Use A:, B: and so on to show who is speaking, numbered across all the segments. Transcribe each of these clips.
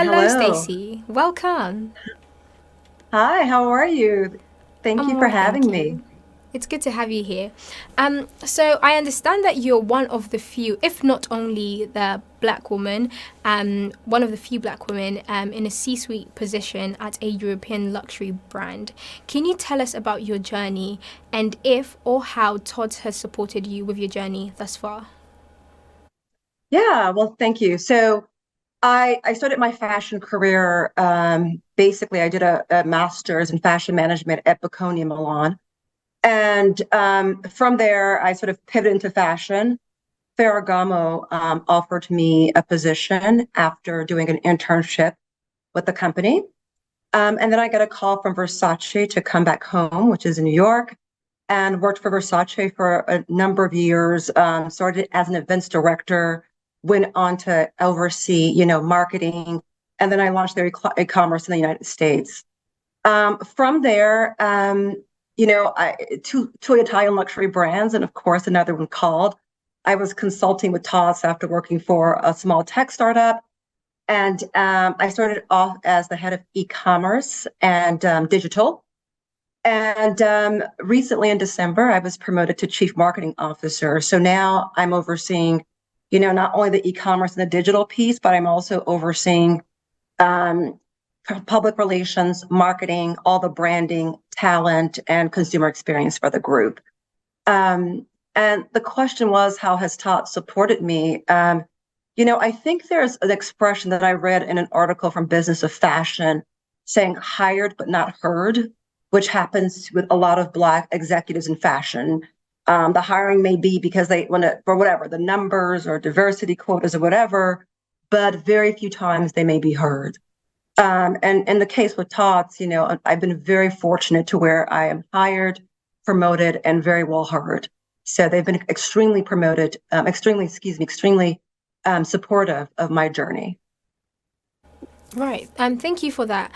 A: Hello,
B: Hello.
A: Stacie. Welcome.
B: Hi, how are you? Thank
A: I'm
B: you for
A: well,
B: having
A: thank
B: me.
A: you. It's good to have you here. So I understand that you're one of the few, if not only the black woman, one of the few black women in a C-suite position at a European luxury brand. Can you tell us about your journey and if or how Todd has supported you with your journey thus far?
B: Yeah, well, thank you. So I started my fashion career. Basically, I did a master's in fashion management at Bocconi in Milan. And from there, I sort of pivoted into fashion. Ferragamo offered me a position after doing an internship with the company. And then I got a call from Versace to come back home, which is in New York, and worked for Versace for a number of years. Started as an events director, went on to oversee, marketing, and then I launched their e-commerce in the United States. From there, two Italian luxury brands, and of course another one called. I was consulting with Toss after working for a small tech startup. And I started off as the head of e-commerce and digital. And recently in December, I was promoted to chief marketing officer. So now I'm overseeing, not only the e-commerce and the digital piece, but I'm also overseeing um, public relations, marketing, all the branding, talent, and consumer experience for the group. And the question was, how has Todd supported me? I think there's an expression that I read in an article from Business of Fashion saying hired but not heard, which happens with a lot of Black executives in fashion. The hiring may be because they want to, for whatever, the numbers or diversity quotas or whatever, but very few times they may be heard. And in the case with Tots, I've been very fortunate to where I am hired, promoted, and very well heard. So they've been extremely supportive of my journey.
A: Right. Thank you for that.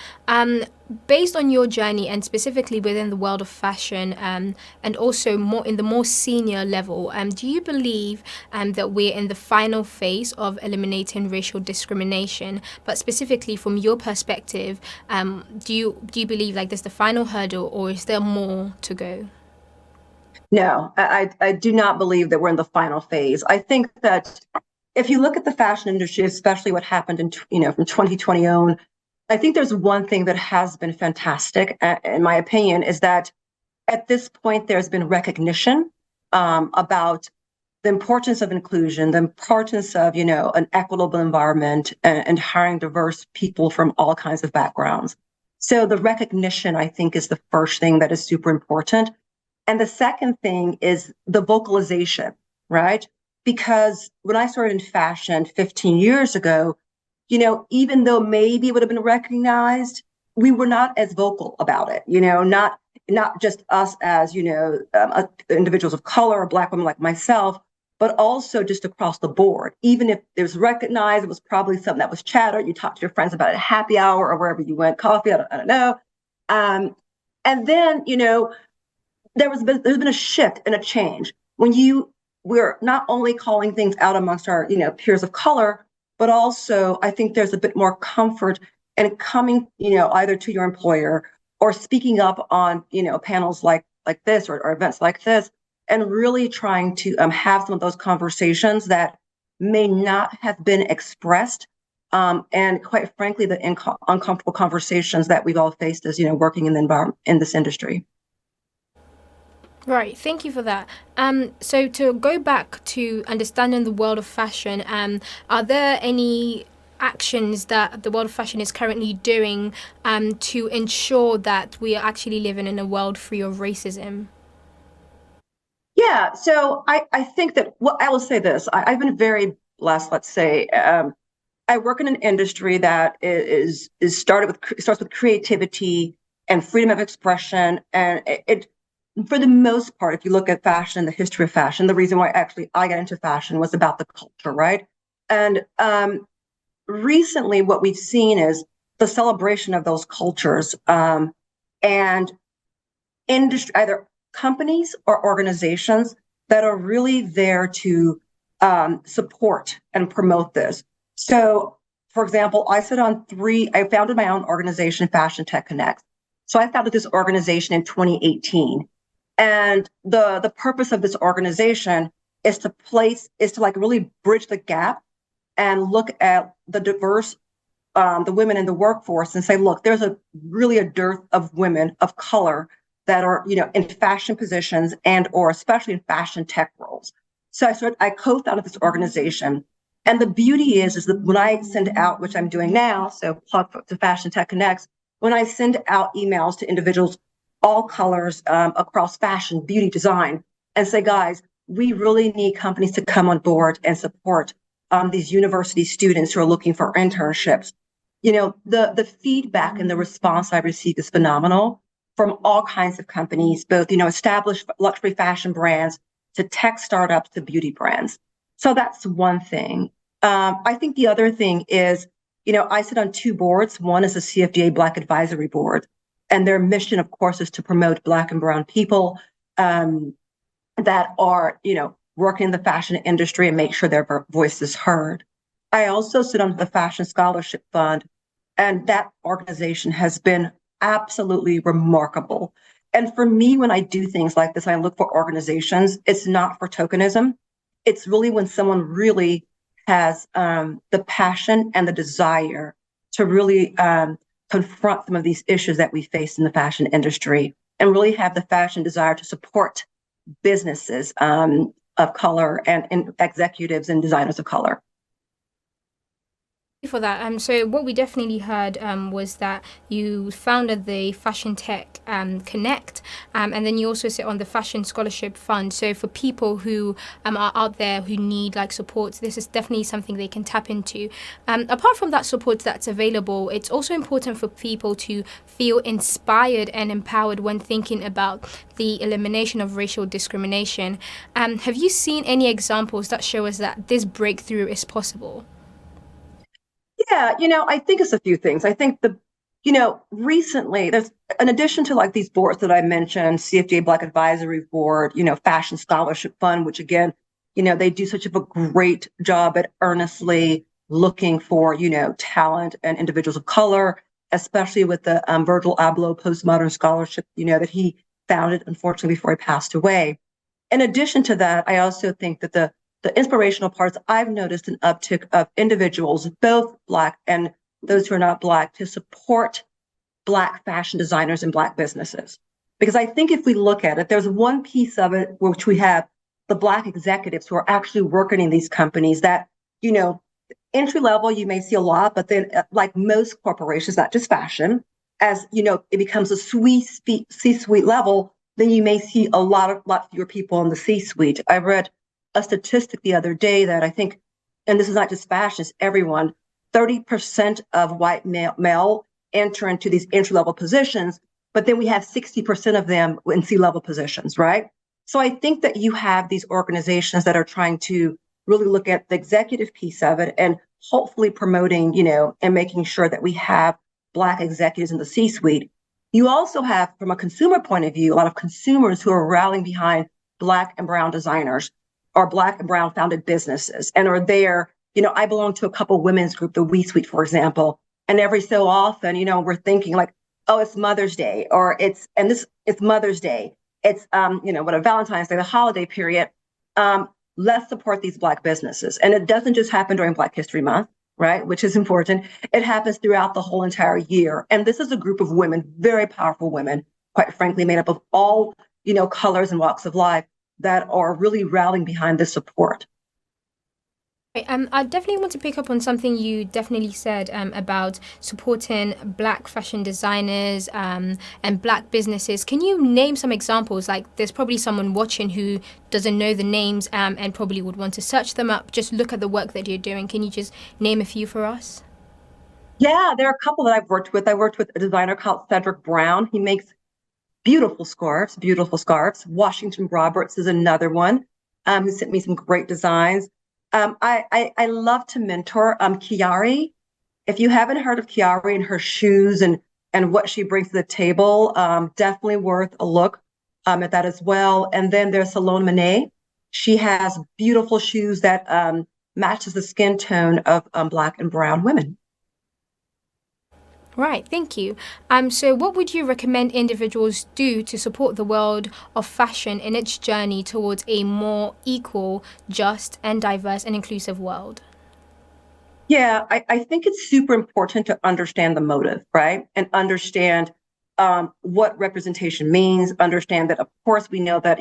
A: Based on your journey and specifically within the world of fashion, and also more in the more senior level, do you believe that we're in the final phase of eliminating racial discrimination? But specifically from your perspective, do you believe like there's the final hurdle, or is there more to go?
B: No, I do not believe that we're in the final phase. I think that if you look at the fashion industry, especially what happened from 2020 on, I think there's one thing that has been fantastic, in my opinion, is that at this point there's been recognition about the importance of inclusion, the importance of an equitable environment and hiring diverse people from all kinds of backgrounds. So the recognition, I think, is the first thing that is super important. And the second thing is the vocalization, right? Because when I started in fashion 15 years ago, even though maybe it would have been recognized, we were not as vocal about it, not just us as, individuals of color or Black women like myself, but also just across the board. Even if it was recognized, it was probably something that was chatter. You talked to your friends about it at happy hour or wherever you went, coffee, I don't know. Um, and then, there's been a shift and a change when we're not only calling things out amongst our peers of color, but also I think there's a bit more comfort in coming either to your employer or speaking up on panels like this or events like this and really trying to have some of those conversations that may not have been expressed, and quite frankly the uncomfortable conversations that we've all faced as working in the environment in this industry.
A: Right, thank you for that. So to go back to understanding the world of fashion, are there any actions that the world of fashion is currently doing to ensure that we are actually living in a world free of racism?
B: Yeah, so I think that what I will say this, I've been very blessed, let's say. I work in an industry that is starts with creativity and freedom of expression. And it for the most part, if you look at fashion, the history of fashion, the reason why actually I got into fashion was about the culture, right? And recently what we've seen is the celebration of those cultures, and industry, either companies or organizations that are really there to support and promote this. So, for example, I founded my own organization, Fashion Tech Connect. So I founded this organization in 2018. And the purpose of this organization is to like really bridge the gap and look at the women in the workforce and say, look, there's a dearth of women of color that are, in fashion positions and or especially in fashion tech roles. So I co-founded this organization. And the beauty is that when I send out, which I'm doing now, so plug to Fashion Tech Connects, when I send out emails to individuals, all colors across fashion, beauty, design, and say, guys, we really need companies to come on board and support these university students who are looking for internships. The feedback and the response I receive is phenomenal from all kinds of companies, both, established luxury fashion brands to tech startups to beauty brands. So that's one thing. I think the other thing is, I sit on two boards. One is the CFDA Black Advisory Board, and their mission, of course, is to promote Black and Brown people that are, working in the fashion industry and make sure their voice is heard. I also sit on the Fashion Scholarship Fund, and that organization has been absolutely remarkable. And for me, when I do things like this, I look for organizations, it's not for tokenism. It's really when someone really has the passion and the desire to really confront some of these issues that we face in the fashion industry and really have the fashion desire to support businesses of color and executives and designers of color.
A: For that. So what we definitely heard was that you founded the Fashion Tech Connect, and then you also sit on the Fashion Scholarship Fund. So for people who are out there who need like support, this is definitely something they can tap into. Apart from that support that's available, it's also important for people to feel inspired and empowered when thinking about the elimination of racial discrimination. Have you seen any examples that show us that this breakthrough is possible?
B: Yeah, I think it's a few things. I think recently there's, in addition to like these boards that I mentioned, CFDA Black Advisory Board, Fashion Scholarship Fund, which again, they do such a great job at earnestly looking for, talent and individuals of color, especially with the Virgil Abloh Postmodern Scholarship, that he founded, unfortunately, before he passed away. In addition to that, I also think that the inspirational parts, I've noticed an uptick of individuals, both Black and those who are not Black, to support Black fashion designers and Black businesses. Because I think if we look at it, there's one piece of it which we have the Black executives who are actually working in these companies that, entry level, you may see a lot, but then like most corporations, not just fashion, as, it becomes a C-suite level, then you may see a lot fewer people in the C-suite. I read a statistic the other day that I think, and this is not just fashion, it's everyone, 30% of white male enter into these entry-level positions, but then we have 60% of them in C-level positions, right? So I think that you have these organizations that are trying to really look at the executive piece of it and hopefully promoting, and making sure that we have Black executives in the C-suite. You also have, from a consumer point of view, a lot of consumers who are rallying behind Black and Brown designers or Black and Brown founded businesses and are there. I belong to a couple women's group, the We Suite, for example. And every so often, we're thinking like, oh, it's Mother's Day, or it's Mother's Day. It's, a Valentine's Day, the holiday period. Let's support these Black businesses. And it doesn't just happen during Black History Month, right? Which is important. It happens throughout the whole entire year. And this is a group of women, very powerful women, quite frankly, made up of all, colors and walks of life that are really rallying behind this support.
A: I definitely want to pick up on something you definitely said about supporting Black fashion designers and Black businesses. Can you name some examples? Like, there's probably someone watching who doesn't know the names and probably would want to search them up, just look at the work that you're doing. Can you just name a few for us?
B: Yeah, there are a couple that I've worked with. I worked with a designer called Cedric Brown. He makes beautiful scarves, beautiful scarves. Washington Roberts is another one who sent me some great designs. I love to mentor Chiari. If you haven't heard of Chiari and her shoes and what she brings to the table, definitely worth a look at that as well. And then there's Salone Monet. She has beautiful shoes that matches the skin tone of Black and Brown women.
A: Right, thank you. So what would you recommend individuals do to support the world of fashion in its journey towards a more equal, just, and diverse and inclusive world?
B: Yeah, I think it's super important to understand the motive, right? And understand what representation means, understand that, of course, we know that,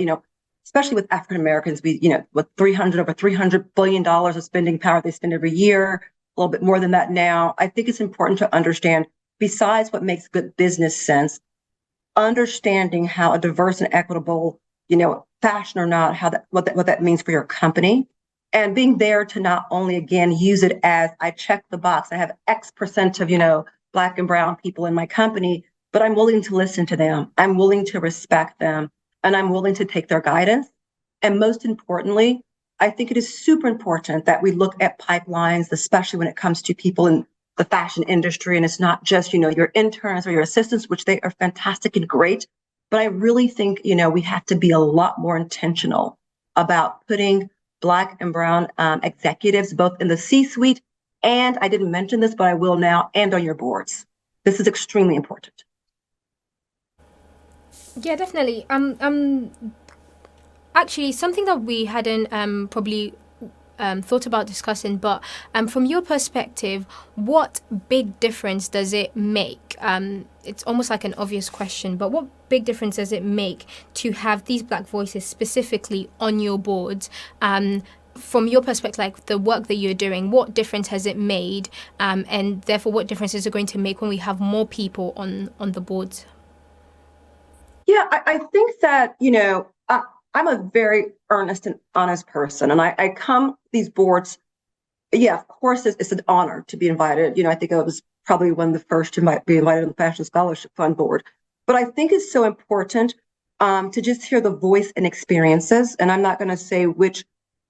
B: especially with African Americans, with over $300 billion of spending power they spend every year, a little bit more than that now. I think it's important to understand, besides what makes good business sense, understanding how a diverse and equitable, fashion or not, what that means for your company, and being there to not only again use it as I check the box, I have X percent of Black and brown people in my company, but I'm willing to listen to them, I'm willing to respect them, and I'm willing to take their guidance. And most importantly, I think it is super important that we look at pipelines, especially when it comes to people in the fashion industry. And it's not just, your interns or your assistants, which they are fantastic and great. But I really think, we have to be a lot more intentional about putting Black and brown executives both in the C-suite, and I didn't mention this, but I will now, and on your boards. This is extremely important.
A: Yeah, definitely. Actually, something that we hadn't probably thought about discussing, but from your perspective, what big difference does it make? It's almost like an obvious question, but what big difference does it make to have these Black voices specifically on your boards? From your perspective, like the work that you're doing, what difference has it made? And therefore, what difference is it going to make when we have more people on the boards?
B: Yeah, I think that, I'm a very earnest and honest person, and I come these boards. Yeah, of course, it's an honor to be invited. I think I was probably one of the first to be invited on the Fashion Scholarship Fund board. But I think it's so important to just hear the voice and experiences. And I'm not going to say which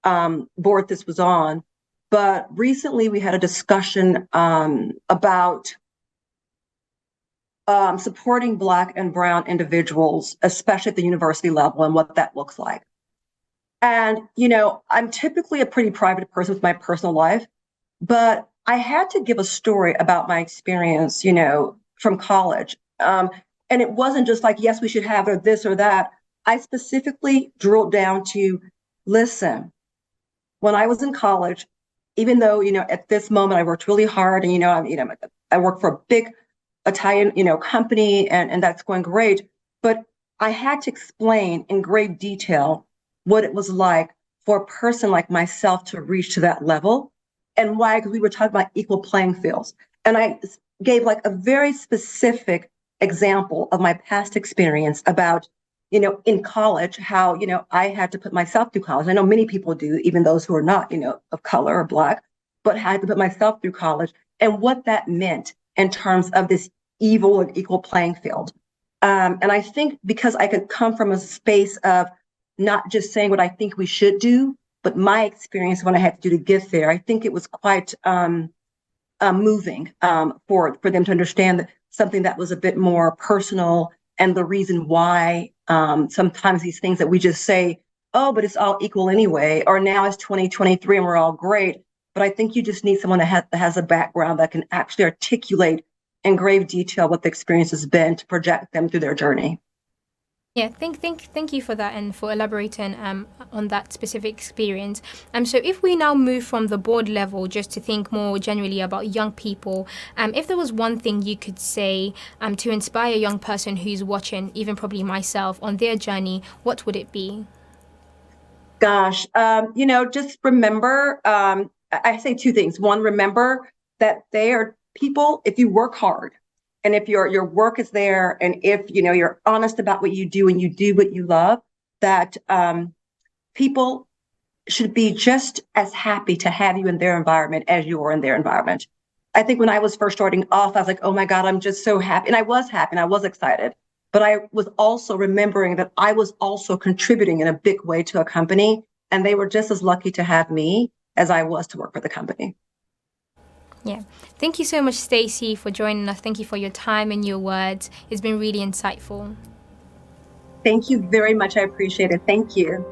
B: board this was on, but recently we had a discussion about supporting Black and brown individuals, especially at the university level, and what that looks like. And, I'm typically a pretty private person with my personal life, but I had to give a story about my experience, from college. And it wasn't just like, yes, we should have or this or that. I specifically drilled down to listen. When I was in college, even though, at this moment I worked really hard and, I worked for a big Italian, company and that's going great. But I had to explain in great detail what it was like for a person like myself to reach to that level and why, because we were talking about equal playing fields. And I gave like a very specific example of my past experience about, in college, how, I had to put myself through college. I know many people do, even those who are not, of color or Black, but had to put myself through college and what that meant in terms of this evil and equal playing field. And I think because I could come from a space of not just saying what I think we should do, but my experience when I had to do to get there, I think it was quite moving for them to understand that something that was a bit more personal and the reason why sometimes these things that we just say, oh, but it's all equal anyway, or now it's 2023 and we're all great. But I think you just need someone that has a background that can actually articulate in grave detail what the experience has been to project them through their journey.
A: Yeah, thank you for that and for elaborating on that specific experience. So if we now move from the board level just to think more generally about young people, if there was one thing you could say to inspire a young person who's watching, even probably myself, on their journey, what would it be?
B: Gosh, just remember, I say two things. One, remember that they are people, if you work hard and if your work is there and if, you're honest about what you do and you do what you love, that people should be just as happy to have you in their environment as you are in their environment. I think when I was first starting off, I was like, oh my God, I'm just so happy. And I was happy and I was excited. But I was also remembering that I was also contributing in a big way to a company. And they were just as lucky to have me as I was to work for the company.
A: Yeah. Thank you so much, Stacie, for joining us. Thank you for your time and your words. It's been really insightful.
B: Thank you very much. I appreciate it. Thank you.